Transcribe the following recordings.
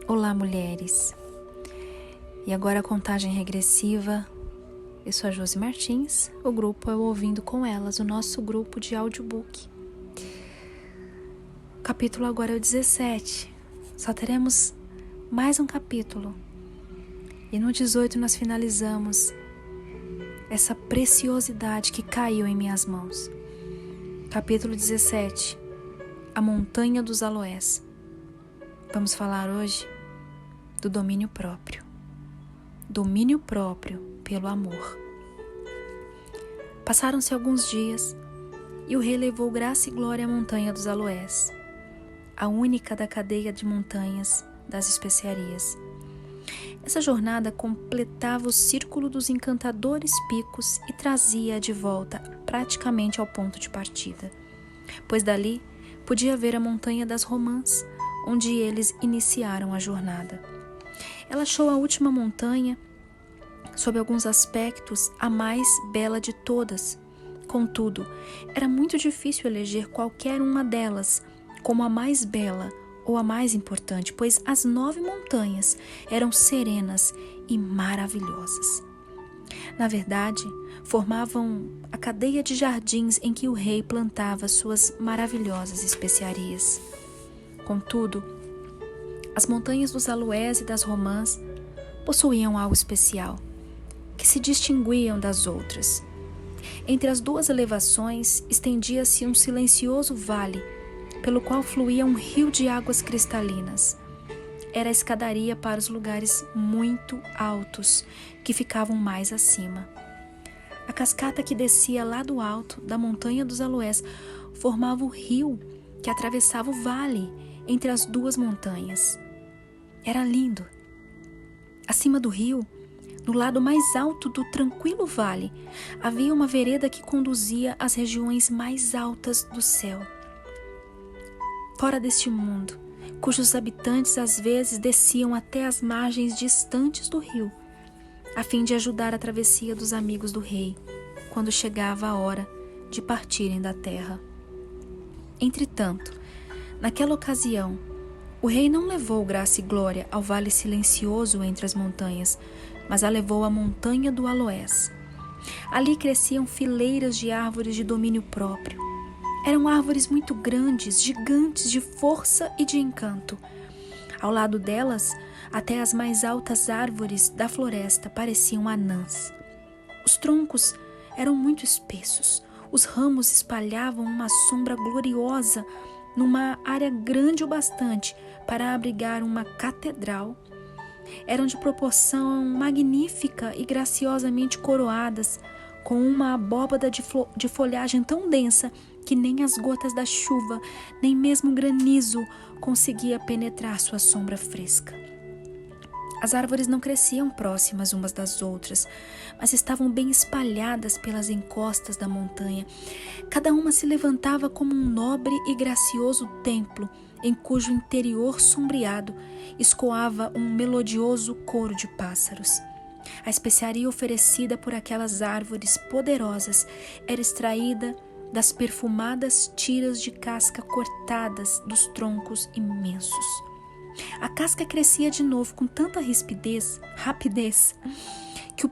Olá, mulheres! E agora a contagem regressiva. Eu sou a Josi Martins, o grupo é o Ouvindo com Elas, o nosso grupo de audiobook. O capítulo agora é o 17. Só teremos mais um capítulo. E no 18 nós finalizamos essa preciosidade que caiu em minhas mãos. Capítulo 17. A Montanha dos Aloés. Vamos falar hoje do domínio próprio. Domínio próprio pelo amor. Passaram-se alguns dias e o rei levou graça e glória à Montanha dos Aloés, a única da cadeia de montanhas das especiarias. Essa jornada completava o círculo dos encantadores picos e trazia-a de volta praticamente ao ponto de partida, pois dali podia ver a Montanha das Romãs, onde eles iniciaram a jornada. Ela achou a última montanha, sob alguns aspectos, a mais bela de todas. Contudo, era muito difícil eleger qualquer uma delas como a mais bela ou a mais importante, pois as 9 montanhas eram serenas e maravilhosas. Na verdade, formavam a cadeia de jardins em que o rei plantava suas maravilhosas especiarias. Contudo, as montanhas dos Aloés e das Romãs possuíam algo especial, que se distinguiam das outras. Entre as duas elevações estendia-se um silencioso vale, pelo qual fluía um rio de águas cristalinas. Era a escadaria para os lugares muito altos, que ficavam mais acima. A cascata que descia lá do alto da Montanha dos Aloés formava o rio que atravessava o vale entre as duas montanhas. Era lindo. Acima do rio, no lado mais alto do tranquilo vale, havia uma vereda que conduzia às regiões mais altas do céu. Fora deste mundo, cujos habitantes às vezes desciam até as margens distantes do rio, a fim de ajudar a travessia dos amigos do rei, quando chegava a hora de partirem da terra. Entretanto, naquela ocasião, o rei não levou graça e glória ao vale silencioso entre as montanhas, mas a levou à Montanha do Aloés. Ali cresciam fileiras de árvores de domínio próprio. Eram árvores muito grandes, gigantes de força e de encanto. Ao lado delas, até as mais altas árvores da floresta pareciam anãs. Os troncos eram muito espessos. Os ramos espalhavam uma sombra gloriosa numa área grande o bastante para abrigar uma catedral. Eram de proporção magnífica e graciosamente coroadas, com uma abóbada de folhagem tão densa que nem as gotas da chuva, nem mesmo o granizo conseguia penetrar sua sombra fresca. As árvores não cresciam próximas umas das outras, mas estavam bem espalhadas pelas encostas da montanha. Cada uma se levantava como um nobre e gracioso templo, em cujo interior sombreado escoava um melodioso coro de pássaros. A especiaria oferecida por aquelas árvores poderosas era extraída das perfumadas tiras de casca cortadas dos troncos imensos. A casca crescia de novo com tanta rapidez, que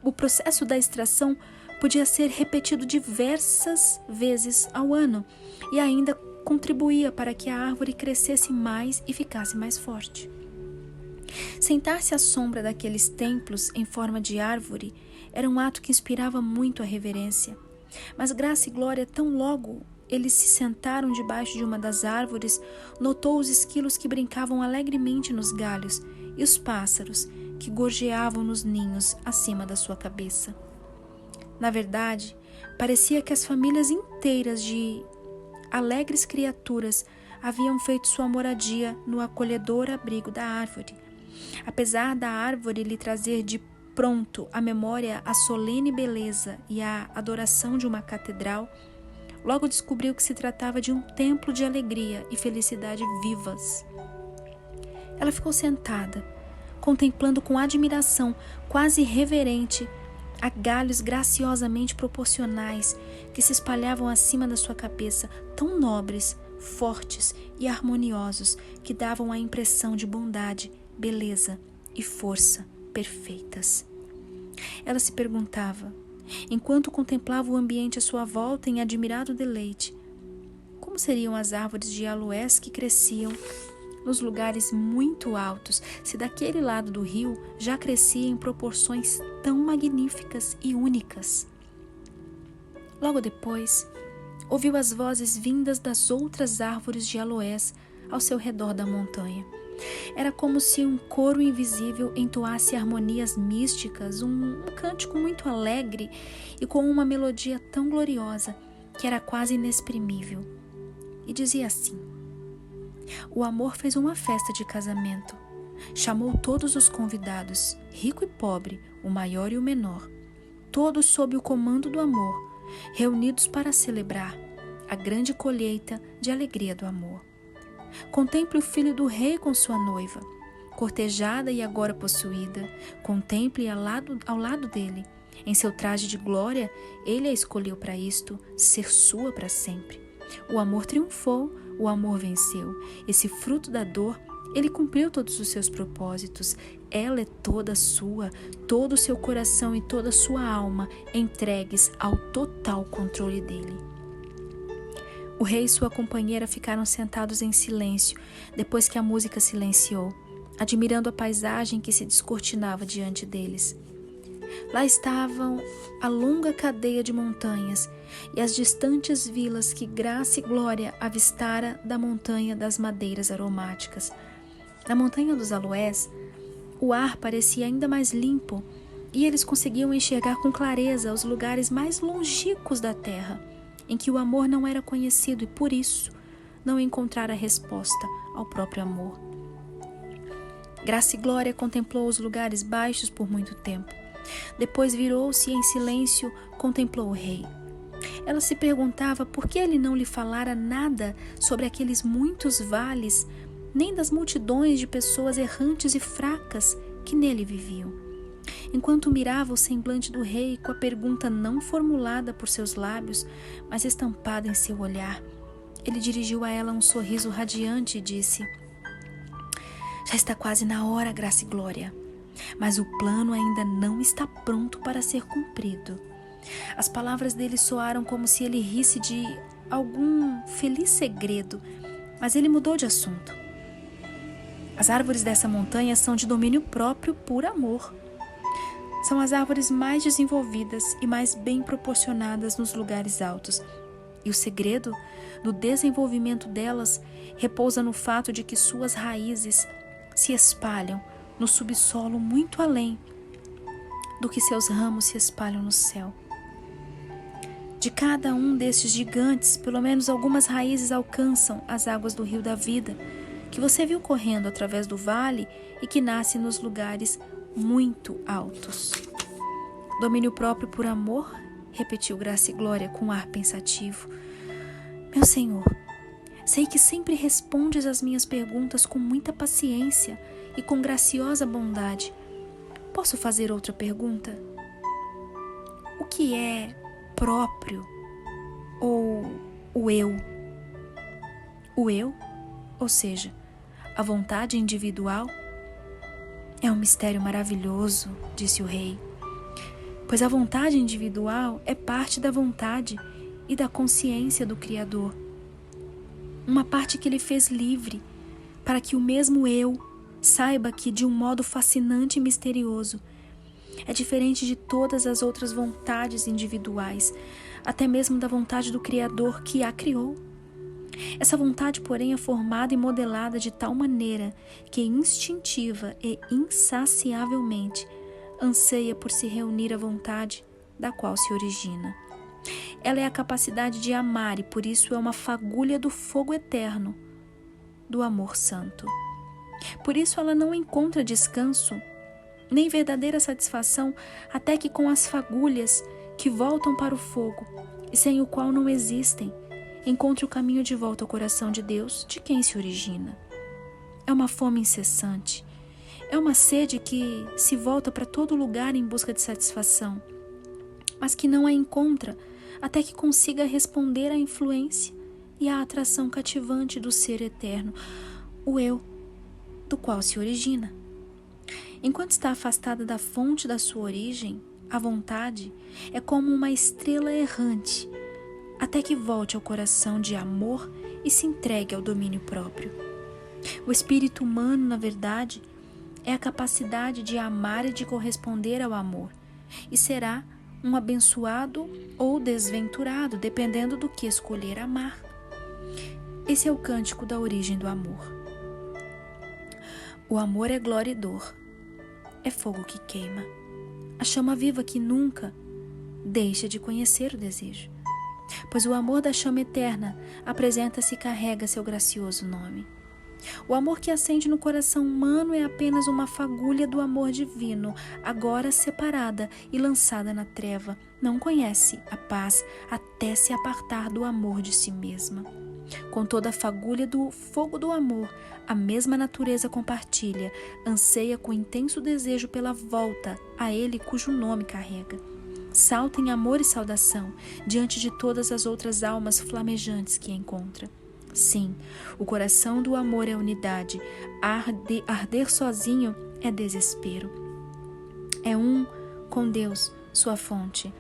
o processo da extração podia ser repetido diversas vezes ao ano e ainda contribuía para que a árvore crescesse mais e ficasse mais forte. Sentar-se à sombra daqueles templos em forma de árvore era um ato que inspirava muito a reverência. Mas graça e glória, tão logo eles se sentaram debaixo de uma das árvores, notou os esquilos que brincavam alegremente nos galhos e os pássaros que gorjeavam nos ninhos acima da sua cabeça. Na verdade, parecia que as famílias inteiras de alegres criaturas haviam feito sua moradia no acolhedor abrigo da árvore. Apesar da árvore lhe trazer de pronto à memória a solene beleza e a adoração de uma catedral, logo descobriu que se tratava de um templo de alegria e felicidade vivas. Ela ficou sentada, contemplando com admiração quase reverente a galhos graciosamente proporcionais que se espalhavam acima da sua cabeça, tão nobres, fortes e harmoniosos que davam a impressão de bondade, beleza e força perfeitas. Ela se perguntava, enquanto contemplava o ambiente à sua volta em admirado deleite, como seriam as árvores de aloés que cresciam nos lugares muito altos, se daquele lado do rio já crescia em proporções tão magníficas e únicas. Logo depois, ouviu as vozes vindas das outras árvores de aloés ao seu redor da montanha. Era como se um coro invisível entoasse harmonias místicas, um cântico muito alegre e com uma melodia tão gloriosa que era quase inexprimível. E dizia assim: o amor fez uma festa de casamento. Chamou todos os convidados, rico e pobre, o maior e o menor, todos sob o comando do amor, reunidos para celebrar a grande colheita de alegria do amor. Contemple o filho do rei com sua noiva, cortejada e agora possuída. Contemple ao lado dele. Em seu traje de glória, ele a escolheu para isto, ser sua para sempre. O amor triunfou, o amor venceu. Esse fruto da dor, ele cumpriu todos os seus propósitos. Ela é toda sua, todo o seu coração e toda a sua alma entregues ao total controle dele. O rei e sua companheira ficaram sentados em silêncio, depois que a música silenciou, admirando a paisagem que se descortinava diante deles. Lá estavam a longa cadeia de montanhas e as distantes vilas que Graça e Glória avistara da montanha das madeiras aromáticas. Na montanha dos aloés, o ar parecia ainda mais limpo e eles conseguiam enxergar com clareza os lugares mais longínquos da terra, em que o amor não era conhecido e, por isso, não encontrara resposta ao próprio amor. Graça e Glória contemplou os lugares baixos por muito tempo. Depois virou-se e em silêncio contemplou o rei. Ela se perguntava por que ele não lhe falara nada sobre aqueles muitos vales, nem das multidões de pessoas errantes e fracas que nele viviam. Enquanto mirava o semblante do rei com a pergunta não formulada por seus lábios, mas estampada em seu olhar, ele dirigiu a ela um sorriso radiante e disse: já está quase na hora, Graça e Glória, mas o plano ainda não está pronto para ser cumprido. As palavras dele soaram como se ele risse de algum feliz segredo, mas ele mudou de assunto. As árvores dessa montanha são de domínio próprio por amor. São as árvores mais desenvolvidas e mais bem proporcionadas nos lugares altos. E o segredo do desenvolvimento delas repousa no fato de que suas raízes se espalham no subsolo muito além do que seus ramos se espalham no céu. De cada um destes gigantes, pelo menos algumas raízes alcançam as águas do rio da vida, que você viu correndo através do vale e que nasce nos lugares muito altos. Domínio próprio por amor, repetiu Graça e Glória com ar pensativo. Meu Senhor, sei que sempre respondes às minhas perguntas com muita paciência e com graciosa bondade. Posso fazer outra pergunta? O que é próprio ou o eu? O eu, ou seja, a vontade individual? É um mistério maravilhoso, disse o rei, pois a vontade individual é parte da vontade e da consciência do Criador. Uma parte que ele fez livre, para que o mesmo eu saiba que, de um modo fascinante e misterioso, é diferente de todas as outras vontades individuais, até mesmo da vontade do Criador que a criou. Essa vontade, porém, é formada e modelada de tal maneira que instintiva e insaciavelmente anseia por se reunir à vontade da qual se origina. Ela é a capacidade de amar e por isso é uma fagulha do fogo eterno do amor santo. Por isso ela não encontra descanso nem verdadeira satisfação até que com as fagulhas que voltam para o fogo e sem o qual não existem, encontre o caminho de volta ao coração de Deus, de quem se origina. É uma fome incessante, é uma sede que se volta para todo lugar em busca de satisfação, mas que não a encontra até que consiga responder à influência e a atração cativante do ser eterno, o eu, do qual se origina. Enquanto está afastada da fonte da sua origem, a vontade é como uma estrela errante, até que volte ao coração de amor e se entregue ao domínio próprio. O espírito humano, na verdade, é a capacidade de amar e de corresponder ao amor, e será um abençoado ou desventurado, dependendo do que escolher amar. Esse é o cântico da origem do amor. O amor é glória e dor, é fogo que queima, a chama viva que nunca deixa de conhecer o desejo, pois o amor da chama eterna apresenta-se e carrega seu gracioso nome. O amor que acende no coração humano é apenas uma fagulha do amor divino, agora separada e lançada na treva. Não conhece a paz até se apartar do amor de si mesma. Com toda a fagulha do fogo do amor, a mesma natureza compartilha, anseia com intenso desejo pela volta a ele cujo nome carrega. Salta em amor e saudação diante de todas as outras almas flamejantes que encontra. Sim, o coração do amor é unidade, arder sozinho é desespero. É um com Deus, sua fonte,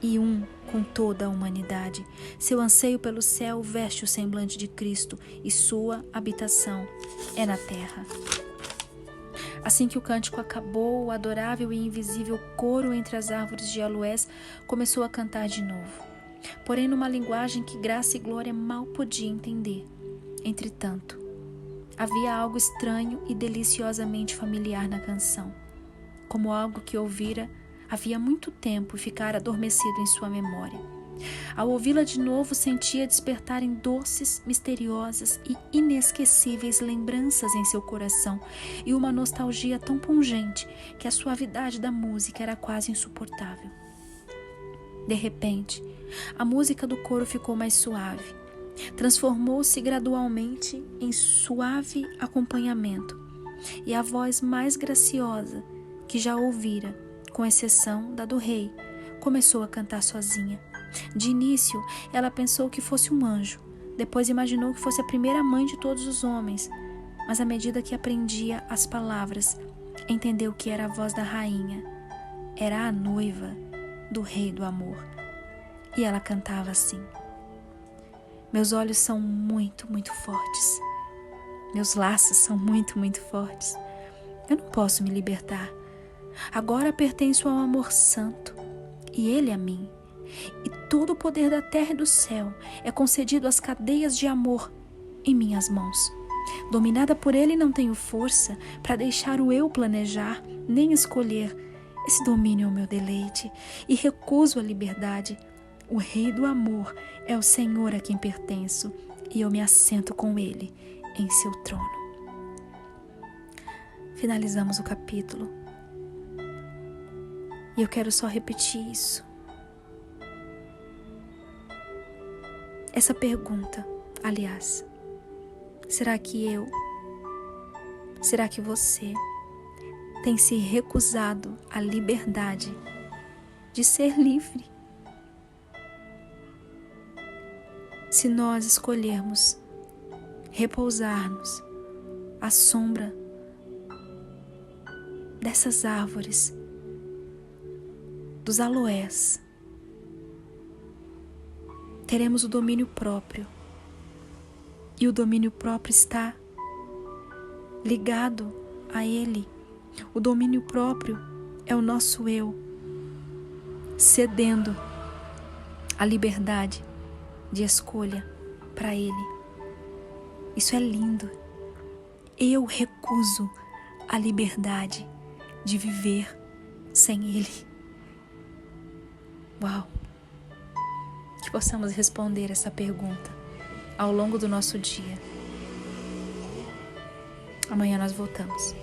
e um com toda a humanidade. Seu anseio pelo céu veste o semblante de Cristo e sua habitação é na terra. Assim que o cântico acabou, o adorável e invisível coro entre as árvores de aloés começou a cantar de novo, porém numa linguagem que Graça e Glória mal podia entender. Entretanto, havia algo estranho e deliciosamente familiar na canção, como algo que ouvira havia muito tempo e ficara adormecido em sua memória. Ao ouvi-la de novo, sentia despertarem doces, misteriosas e inesquecíveis lembranças em seu coração e uma nostalgia tão pungente que a suavidade da música era quase insuportável. De repente, a música do coro ficou mais suave. Transformou-se gradualmente em suave acompanhamento, e a voz mais graciosa que já ouvira, com exceção da do rei, começou a cantar sozinha. De início, ela pensou que fosse um anjo, depois imaginou que fosse a primeira mãe de todos os homens, mas à medida que aprendia as palavras, entendeu que era a voz da rainha, era a noiva do rei do amor. E ela cantava assim: meus olhos são muito, muito fortes. Meus laços são muito, muito fortes. Eu não posso me libertar. Agora pertenço ao amor santo, e ele a mim. E todo o poder da terra e do céu é concedido às cadeias de amor em minhas mãos. Dominada por ele, não tenho força para deixar o eu planejar, nem escolher. Esse domínio é o meu deleite, e recuso a liberdade. O rei do amor é o Senhor a quem pertenço, e eu me assento com ele em seu trono. Finalizamos o capítulo. E eu quero só repetir isso. Essa pergunta, aliás, será que eu, será que você tem se recusado à liberdade de ser livre? Se nós escolhermos repousar-nos à sombra dessas árvores, dos aloés, teremos o domínio próprio. E o domínio próprio está ligado a ele. O domínio próprio é o nosso eu, cedendo a liberdade de escolha para ele. Isso é lindo. Eu recuso a liberdade de viver sem ele. Uau! Que possamos responder essa pergunta ao longo do nosso dia. Amanhã nós voltamos.